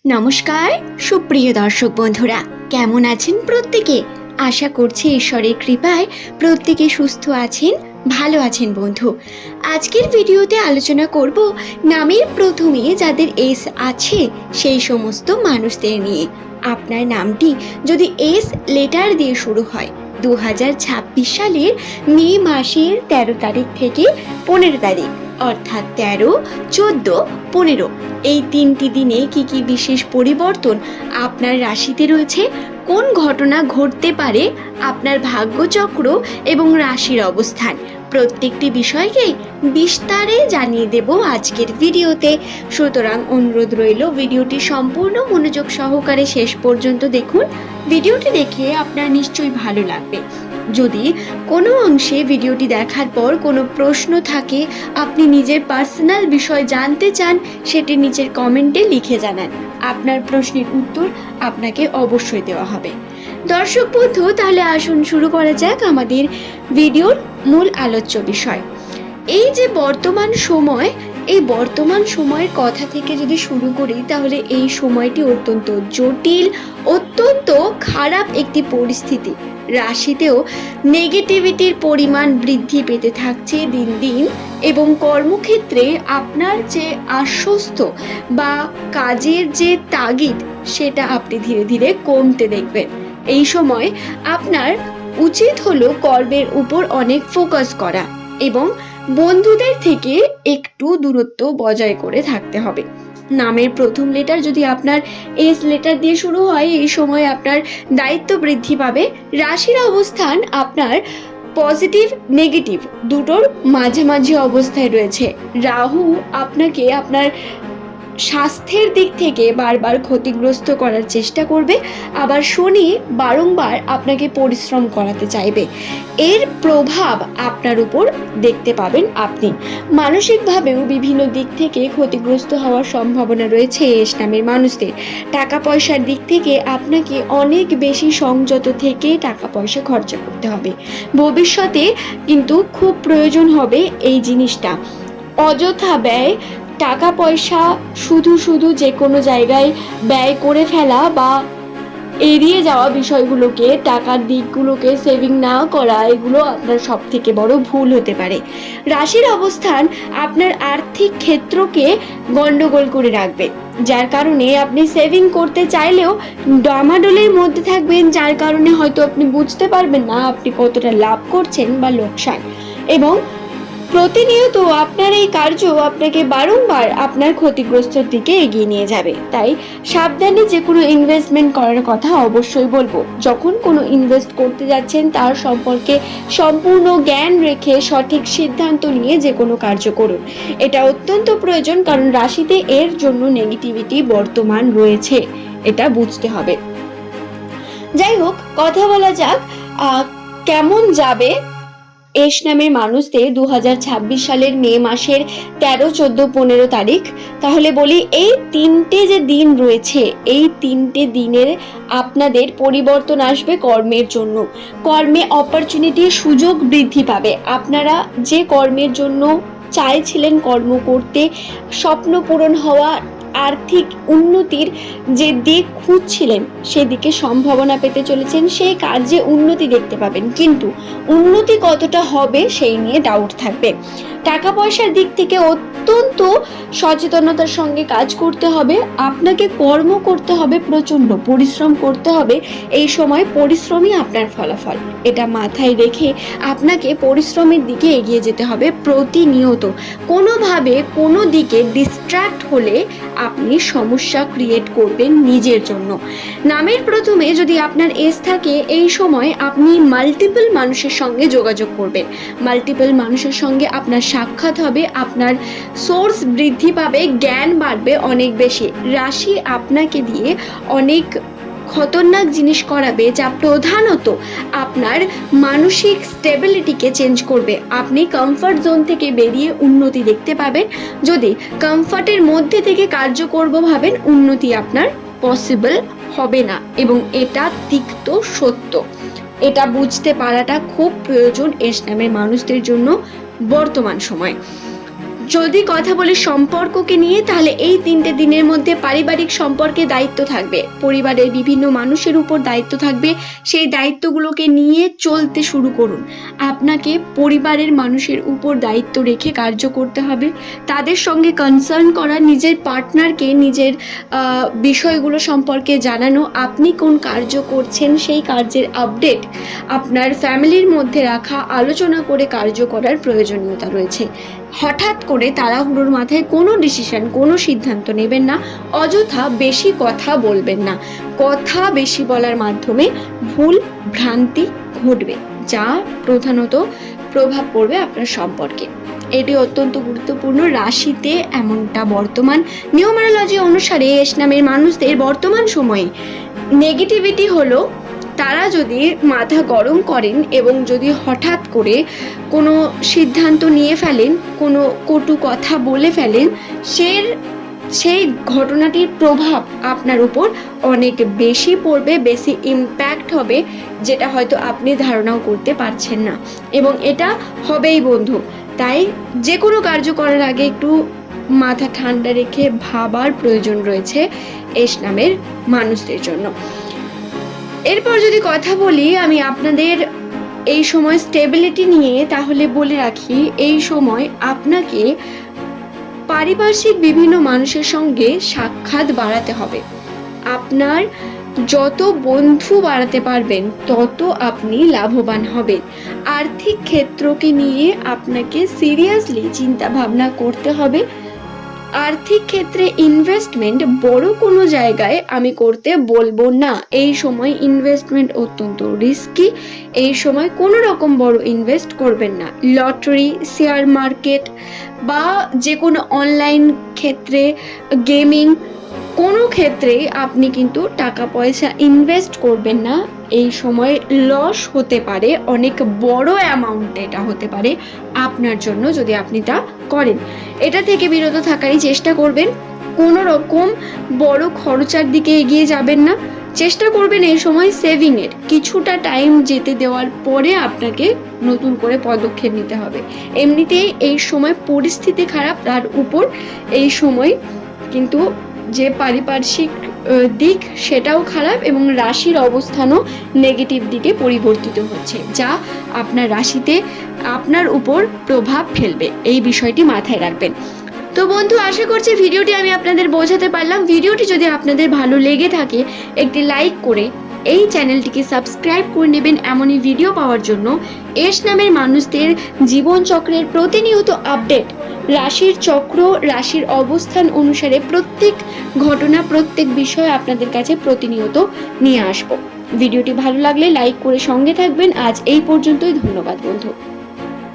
নমস্কার সুপ্রিয় দর্শক বন্ধুরা, কেমন আছেন প্রত্যেকে? আশা করছি ঈশ্বরের কৃপায় প্রত্যেকে সুস্থ আছেন, ভালো আছেন। বন্ধু, আজকের ভিডিওতে আলোচনা করব নামের প্রথমে যাদের এস আছে সেই সমস্ত মানুষদের নিয়ে। আপনার নামটি যদি এস লেটার দিয়ে শুরু হয় 2026 সালের মে মাসের 13 তারিখ থেকে 15 তারিখ, অর্থাৎ 13, 14, 15 এই 3টি দিনে কি কি বিশেষ পরিবর্তন আপনার রাশিতে রয়েছে, কোন ঘটনা ঘটতে পারে, আপনার ভাগ্যচক্র এবং রাশির অবস্থান, প্রত্যেকটি বিষয়কেই বিস্তারে জানিয়ে দেব আজকের ভিডিওতে। সুতরাং অনুরোধ রইল ভিডিওটি সম্পূর্ণ মনোযোগ সহকারে শেষ পর্যন্ত দেখুন। ভিডিওটি দেখে আপনার নিশ্চয়ই ভালো লাগবে। যদি কোনো অংশে ভিডিওটি দেখার পর কোনো প্রশ্ন থাকে, আপনি নিজের পার্সোনাল বিষয় জানতে চান, সেটি নিচের কমেন্টে লিখে জানান। আপনার প্রশ্নের উত্তর আপনাকে অবশ্যই দেওয়া হবে। দর্শক বন্ধু, তাহলে আসুন শুরু করা যাক আমাদের ভিডিওর মূল আলোচ্য বিষয়। এই যে বর্তমান সময়, এই বর্তমান সময়ের কথা থেকে যদি শুরু করি, তাহলে এই সময়টি অত্যন্ত জটিল, অত্যন্ত খারাপ একটি পরিস্থিতি। রাশিতেও নেগেটিভিটির পরিমাণ বৃদ্ধি পেতে থাকছে দিন দিন, এবং কর্মক্ষেত্রে আপনার যে আশ্বস্ত বা কাজের যে তাগিদ, সেটা আপনি ধীরে ধীরে কমতে দেখবেন। এই সময় আপনার উচিত হলো কর্মের উপর অনেক ফোকাস করা এবং বন্ধুদের থেকে একটু দূরত্ব বজায় করে থাকতে হবে। নামের প্রথম লেটার যদি আপনার এস লেটার দিয়ে শুরু হয়, এই সময় আপনার দায়িত্ব বৃদ্ধি পাবে। রাশির অবস্থান আপনার পজিটিভ নেগেটিভ দুটোর মাঝামাঝি অবস্থায় রয়েছে। রাহু আপনাকে আপনার স্বাস্থ্যের দিক থেকে বারবার ক্ষতিগ্রস্ত করার চেষ্টা করবে, আবার শনি বারংবার আপনাকে পরিশ্রম করাতে চাইবে। এর প্রভাব আপনার উপর দেখতে পাবেন আপনি। মানসিকভাবেও বিভিন্ন দিক থেকে ক্ষতিগ্রস্ত হওয়ার সম্ভাবনা রয়েছে এস নামের মানুষদের। টাকা পয়সার দিক থেকে আপনাকে অনেক বেশি সংযত থেকে টাকা পয়সা খরচা করতে হবে। ভবিষ্যতে কিন্তু খুব প্রয়োজন হবে এই জিনিসটা। অযথা ব্যয়, টাকা পয়সা শুধু যে কোনো জায়গায় ব্যয় করে ফেলা বা এড়িয়ে যাওয়া বিষয়গুলোকে, টাকার দিকগুলোকে সেভিং না করা, এগুলো আপনার সব থেকে বড় ভুল হতে পারে। রাশির অবস্থান আপনার আর্থিক ক্ষেত্রকে গন্ডগোল করে রাখবে, যার কারণে আপনি সেভিং করতে চাইলেও ডামাডোলের মধ্যে থাকবেন, যার কারণে হয়তো আপনি বুঝতে পারবেন না আপনি কতটা লাভ করছেন বা লোকসান। এবং প্রতিনিয়ত আপনার এই কার্য আপনাকে বারংবার আপনার ক্ষতিগ্রস্তর দিকে এগিয়ে নিয়ে যাবে। তাই সাবধানে যে কোনো ইনভেস্টমেন্ট করার কথা অবশ্যই বলবো। যখন কোনো ইনভেস্ট করতে যাচ্ছেন তার সম্পর্কে সম্পূর্ণ জ্ঞান রেখে সঠিক সিদ্ধান্ত নিয়ে যে কোনো কার্য করুন, এটা অত্যন্ত প্রয়োজন, কারণ রাশিতে এর জন্য নেগেটিভিটি বর্তমান রয়েছে, এটা বুঝতে হবে। যাই হোক, কথা বলা যাক কেমন যাবে এস নামের মানুষদের 2026 সালের মে মাসের 13, 14, 15 তারিখ। তাহলে বলি, এই 3টে যে দিন রয়েছে, এই 3টে দিনের আপনাদের পরিবর্তন আসবে কর্মের জন্য। কর্মে অপরচুনিটি, সুযোগ বৃদ্ধি পাবে। আপনারা যে কর্মের জন্য চাইছিলেন কর্ম করতে, স্বপ্ন পূরণ হওয়া, আর্থিক উন্নতির যে দিক খুঁজছিলেন সেদিকে সম্ভাবনা পেতে চলেছেন, সেই কাজে উন্নতি দেখতে পাবেন, কিন্তু উন্নতি কতটা হবে সেই নিয়ে ডাউট থাকবে। টাকা পয়সার দিক থেকে অত্যন্ত সচেতনতার সঙ্গে কাজ করতে হবে, আপনাকে কর্ম করতে হবে, প্রচন্ড পরিশ্রম করতে হবে। এই সময় পরিশ্রমই আপনার ফলাফল, এটা মাথায় রেখে আপনাকে পরিশ্রমের দিকে এগিয়ে যেতে হবে প্রতিনিয়ত। কোনোভাবে কোনো দিকে ডিস্ট্র্যাক্ট হলে আপনি সমস্যা ক্রিয়েট করবেন নিজের জন্য। নামের প্রথমে যদি আপনার এস থাকে, এই সময় আপনি মাল্টিপল মানুষের সঙ্গে যোগাযোগ করবেন, মাল্টিপল মানুষের সঙ্গে আপনার সাক্ষাৎ হবে, আপনার সোর্স বৃদ্ধি পাবে, জ্ঞান বাড়বে অনেক বেশি। রাশি আপনাকে দিয়ে অনেক খতরনাক জিনিস করাবে, যা প্রধানত আপনার মানসিক স্টেবিলিটিকে চেঞ্জ করবে। আপনি কমফর্ট জোন থেকে বেরিয়ে উন্নতি দেখতে পাবেন। যদি কমফর্টের মধ্যে থেকে কার্য করব ভাবেন, উন্নতি আপনার পসিবল হবে না, এবং এটা তিক্ত সত্য। এটা বুঝতে পারাটা খুব প্রয়োজন এস নামের মানুষদের জন্য বর্তমান সময়। যদি কথা বলি সম্পর্ককে নিয়ে, তাহলে এই 3টে দিনের মধ্যে পারিবারিক সম্পর্কে দায়িত্ব থাকবে, পরিবারের বিভিন্ন মানুষের উপর দায়িত্ব থাকবে। সেই দায়িত্বগুলোকে নিয়ে চলতে শুরু করুন। আপনাকে পরিবারের মানুষের উপর দায়িত্ব রেখে কার্য করতে হবে, তাদের সঙ্গে কনসার্ন করা, নিজের পার্টনারকে নিজের বিষয়গুলো সম্পর্কে জানানো, আপনি কোন কার্য করছেন সেই কার্যের আপডেট আপনার ফ্যামিলির মধ্যে রাখা, আলোচনা করে কার্য করার প্রয়োজনীয়তা রয়েছে। হঠাৎ করে তাড়াহুড়োর মাথায় কোনো ডিসিশন, কোনো সিদ্ধান্ত নেবেন না। অযথা বেশি কথা বলবেন না। কথা বেশি বলার মাধ্যমে ভুল ভ্রান্তি ঘটবে, যা প্রধানত প্রভাব পড়বে আপনার সম্পর্কে। এটি অত্যন্ত গুরুত্বপূর্ণ। রাশিতে এমনটা বর্তমান নিউমারোলজি অনুসারে এস নামের মানুষদের বর্তমান সময়ে নেগেটিভিটি হলো তারা যদি মাথা গরম করেন এবং যদি হঠাৎ করে কোনো সিদ্ধান্ত নিয়ে ফেলেন, কোনো কটু কথা বলে ফেলেন, সেই ঘটনাটির প্রভাব আপনার উপর অনেক বেশি পড়বে, বেশি ইম্প্যাক্ট হবে, যেটা হয়তো আপনি ধারণাও করতে পারছেন না। এবং এটা হবেই বন্ধু। তাই যে কোনো কার্য করার আগে একটু মাথা ঠান্ডা রেখে ভাবার প্রয়োজন রয়েছে এস নামের মানুষদের জন্য। এরপর যদি কথা বলি আমি আপনাদের এই সময় স্টেবিলিটি নিয়ে, তাহলে বলে রাখি এই সময় আপনাকে পারিপার্শ্বিক বিভিন্ন মানুষের সঙ্গে সাক্ষাৎ বাড়াতে হবে। আপনার যত বন্ধু বাড়াতে পারবেন তত আপনি লাভবান হবেন। আর্থিক ক্ষেত্রকে নিয়ে আপনাকে সিরিয়াসলি চিন্তা ভাবনা করতে হবে। আর্থিক ক্ষেত্রে ইনভেস্টমেন্ট বড় কোনো জায়গায় আমি করতে বলবো না। এই সময় ইনভেস্টমেন্ট অত্যন্ত রিস্কি। এই সময় কোনো রকম বড় ইনভেস্ট করবেন না। লটারি, শেয়ার মার্কেট বা যে কোনো অনলাইন ক্ষেত্রে, গেমিং, কোনো ক্ষেত্রেই আপনি কিন্তু টাকা পয়সা ইনভেস্ট করবেন না। এই সময় লস হতে পারে, অনেক বড় অ্যামাউন্ট এটা হতে পারে আপনার জন্য যদি আপনি তা করেন। এটা থেকে বিরত থাকারই চেষ্টা করবেন। কোনো রকম বড় খরচার দিকে এগিয়ে যাবেন না। চেষ্টা করবেন এই সময় সেভিংয়ের। কিছুটা টাইম যেতে দেওয়ার পরে আপনাকে নতুন করে পদক্ষেপ নিতে হবে। এমনিতেই এই সময় পরিস্থিতি খারাপ, তার উপর এই সময় কিন্তু যে পারিপার্শ্বিক দিক সেটাও খারাপ এবং রাশির অবস্থানও নেগেটিভ দিকে পরিবর্তিত হচ্ছে, যা আপনার রাশিতে আপনার উপর প্রভাব ফেলবে। এই বিষয়টি মাথায় রাখবেন। তো বন্ধু, আশা করছি ভিডিওটি আমি আপনাদের বোঝাতে পারলাম। ভিডিওটি যদি আপনাদের ভালো লেগে থাকে একটি লাইক করে এই চ্যানেলটিকে সাবস্ক্রাইব করে নেবেন এমনই ভিডিও পাওয়ার জন্য। এস নামের মানুষদের জীবনচক্রের প্রতিনিয়ত আপডেট, রাশির চক্র, রাশির অবস্থান অনুসারে প্রত্যেক ঘটনা, প্রত্যেক বিষয় আপনাদের কাছে প্রতিনিয়ত নিয়ে আসবো। ভিডিওটি ভালো লাগলে লাইক করে সঙ্গে থাকবেন। আজ এই পর্যন্তই। ধন্যবাদ বন্ধু।